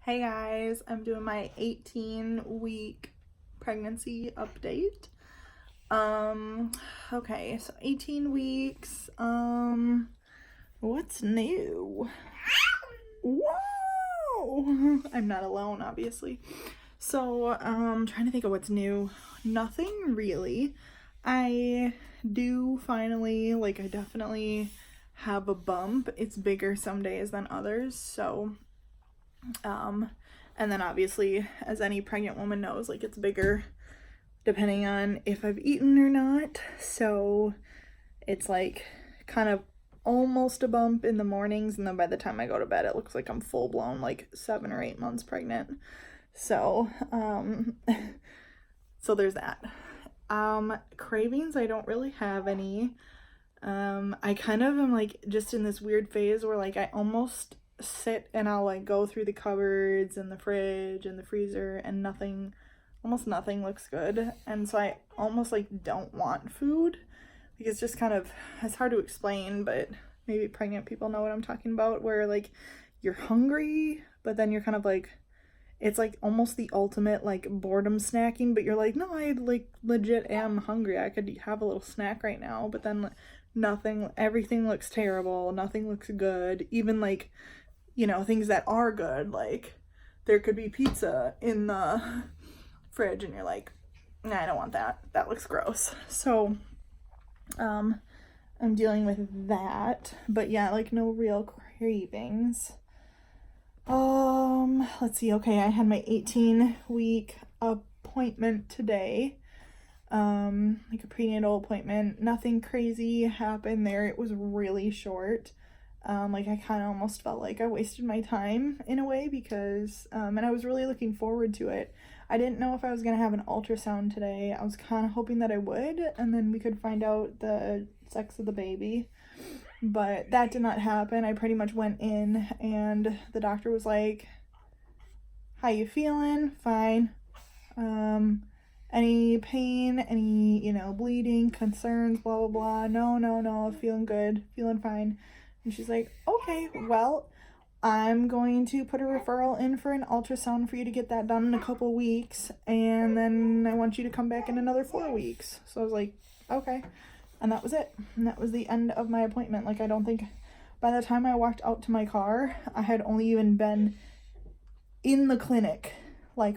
Hey guys, I'm doing my 18-week pregnancy update. Okay, so 18 weeks. What's new? Whoa! I'm not alone, obviously. So, trying to think of what's new. Nothing really. I do finally, I definitely have a bump. It's bigger some days than others, so and then obviously, as any pregnant woman knows, it's bigger depending on if I've eaten or not. So it's kind of almost a bump in the mornings, and then by the time I go to bed, it looks like I'm full blown 7 or 8 months pregnant. So so there's that. Cravings, I don't really have any. I kind of am just in this weird phase where I almost sit and I'll go through the cupboards and the fridge and the freezer, and almost nothing looks good. And so I almost don't want food. It's just it's hard to explain, but maybe pregnant people know what I'm talking about, where you're hungry, but then you're it's almost the ultimate boredom snacking, but you're no, I legit am hungry. I could have a little snack right now, but then everything looks terrible, nothing looks good. Even things that are good, there could be pizza in the fridge and you're nah, I don't want that. That looks gross. So I'm dealing with that. But yeah, no real cravings. Let's see. Okay, I had my 18-week appointment today. A prenatal appointment. Nothing crazy happened there. It was really short. I kind of almost felt like I wasted my time in a way because, and I was really looking forward to it. I didn't know if I was going to have an ultrasound today. I was kind of hoping that I would, and then we could find out the sex of the baby. But that did not happen. I pretty much went in, and the doctor was like, how you feeling? Fine. Any pain, any, bleeding, concerns, blah, blah, blah. No, feeling good, feeling fine. And she's like, okay, well, I'm going to put a referral in for an ultrasound for you to get that done in a couple weeks, and then I want you to come back in another 4 weeks. So I was like, okay. And that was it. And that was the end of my appointment. I don't think by the time I walked out to my car, I had only even been in the clinic.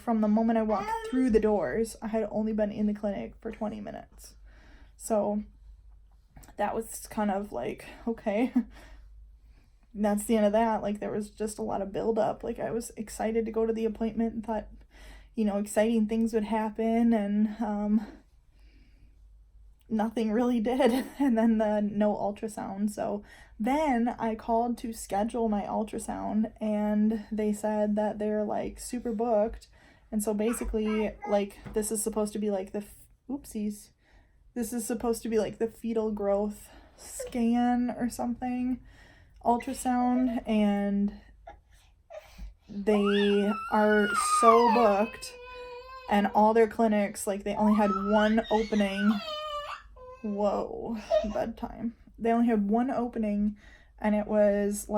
From the moment I walked through the doors, I had only been in the clinic for 20 minutes. So that was kind of okay. That's the end of that. There was just a lot of buildup. I was excited to go to the appointment and thought, exciting things would happen, and nothing really did. And then the no ultrasound. So then I called to schedule my ultrasound, and they said that they're super booked. And so basically this is supposed to be oopsies. This is supposed to be the fetal growth scan or something, ultrasound, and they are so booked, and all their clinics, they only had one opening. Whoa, bedtime. They only had one opening, and it was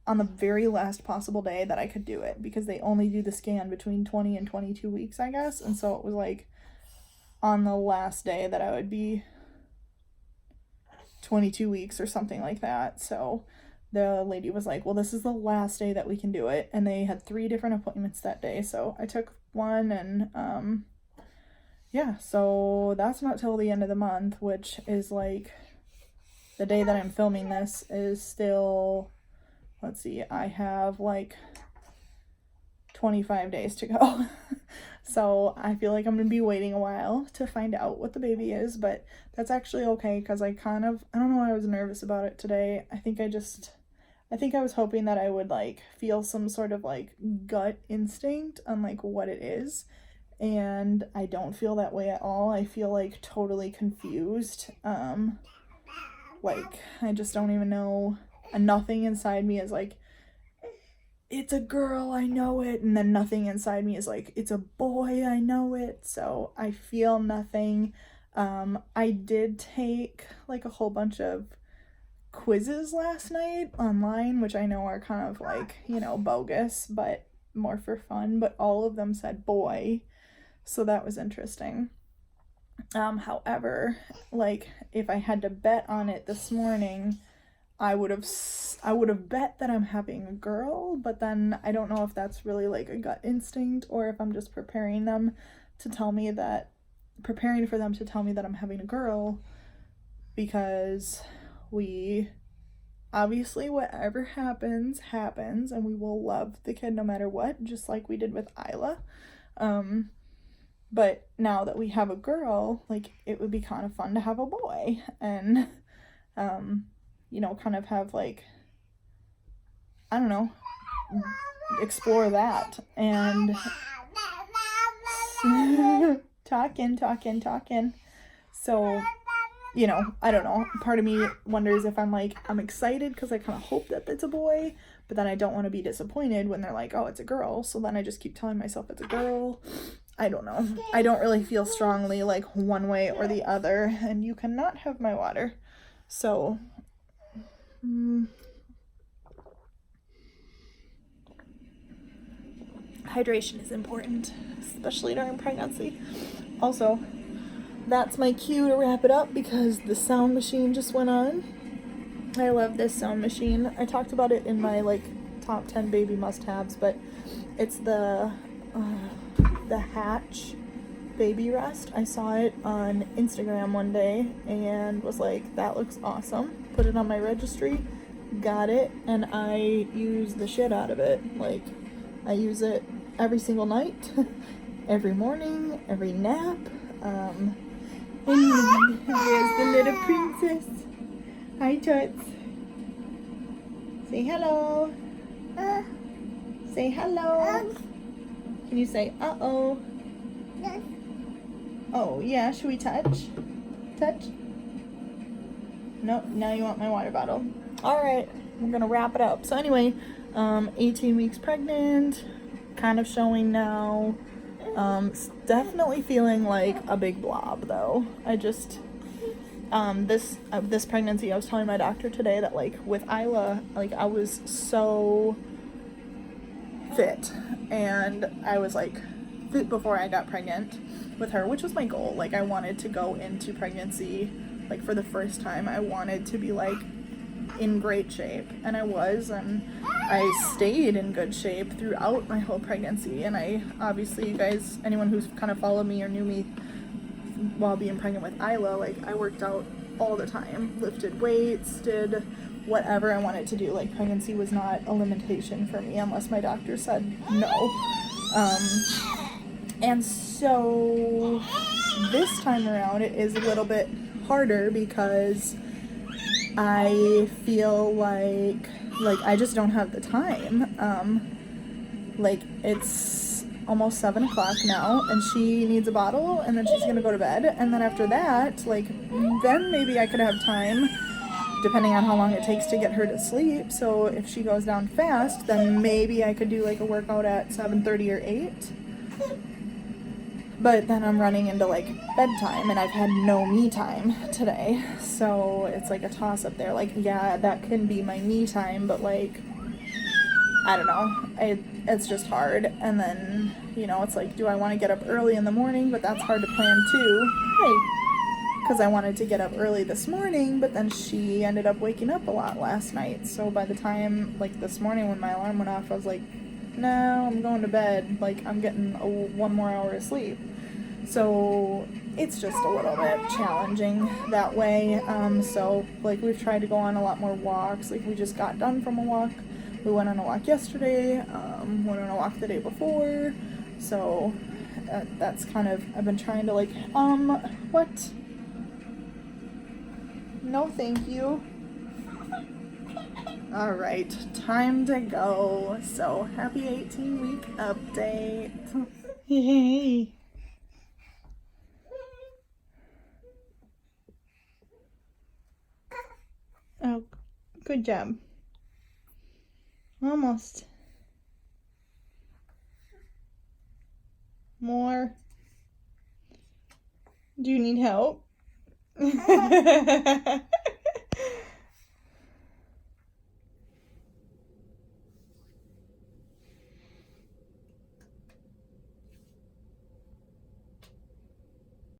on the very last possible day that I could do it, because they only do the scan between 20 and 22 weeks, I guess. And so it was on the last day that I would be 22 weeks or something like that. So the lady was like, well, this is the last day that we can do it. And they had 3 different appointments that day. So I took one, and yeah, so that's not till the end of the month, which is the day that I'm filming this is still, let's see, I have 25 days to go. So I feel I'm gonna be waiting a while to find out what the baby is, but that's actually okay, because I don't know why I was nervous about it today. I think I was hoping that I would feel some sort of gut instinct on what it is, and I don't feel that way at all. I feel totally confused. I just don't even know. And nothing inside me is it's a girl, I know it, and then nothing inside me is it's a boy, I know it. So I feel nothing. I did take a whole bunch of quizzes last night online, which I know are kind of bogus, but more for fun, but all of them said boy, so that was interesting. However, like, if I had to bet on it this morning, I would have bet that I'm having a girl, but then I don't know if that's really like a gut instinct or if I'm just preparing for them to tell me that I'm having a girl, because we obviously, whatever happens and we will love the kid no matter what, just like we did with Isla. But now that we have a girl, like, it would be kind of fun to have a boy and you know, kind of have, like, I don't know, explore that. And talking. So, you know, I don't know. Part of me wonders if I'm excited because I kind of hope that it's a boy, but then I don't want to be disappointed when they're like, oh, it's a girl. So then I just keep telling myself it's a girl. I don't know. I don't really feel strongly like one way or the other, and you cannot have my water. So, hydration is important, especially during pregnancy. Also, that's my cue to wrap it up because the sound machine just went on. I love this sound machine. I talked about it in my like top 10 baby must-haves, but it's the Hatch baby rest. I saw it on Instagram one day and was like, that looks awesome. Put it on my registry, got it, and I use the shit out of it. Like, I use it every single night, every morning, every nap. And here's the little princess. Hi, Toots. Say hello. Say hello. Can you say uh-oh? Yes. Oh, yeah. Should we touch? Touch? Nope. Now you want my water bottle. All right. We're going to wrap it up. So anyway, 18 weeks pregnant. Kind of showing now. Definitely feeling like a big blob though. I just this pregnancy, I was telling my doctor today that like with Isla, like I was so fit, and I was like fit before I got pregnant with her, which was my goal. Like, I wanted to go into pregnancy, like, for the first time, I wanted to be like in great shape, and I was, and I stayed in good shape throughout my whole pregnancy. And I obviously, you guys, anyone who's kind of followed me or knew me while being pregnant with Isla, like, I worked out all the time, lifted weights, did whatever I wanted to do. Like, pregnancy was not a limitation for me unless my doctor said no. And so this time around it is a little bit harder because I feel like I just don't have the time. Like, it's almost 7 o'clock now, and she needs a bottle, and then she's gonna go to bed, and then after that, like, then maybe I could have time, depending on how long it takes to get her to sleep. So if she goes down fast, then maybe I could do like a workout at 7:30 or 8. But then I'm running into like bedtime, and I've had no me time today. So it's like a toss up there. Like, yeah, that can be my me time, but like, I don't know. It's just hard. And then, you know, it's like, do I want to get up early in the morning? But that's hard to plan too. Hey. Because I wanted to get up early this morning, but then she ended up waking up a lot last night. So by the time, like, this morning when my alarm went off, I was like, no, I'm going to bed. Like, I'm getting 1 more hour of sleep. So it's just a little bit challenging that way. So, like, we've tried to go on a lot more walks. Like, we just got done from a walk. We went on a walk yesterday, went on a walk the day before. So that's kind of, I've been trying to, like, what? No, thank you. All right, time to go. So, happy 18-week update. Yay. Oh, good job. Almost. More. Do you need help?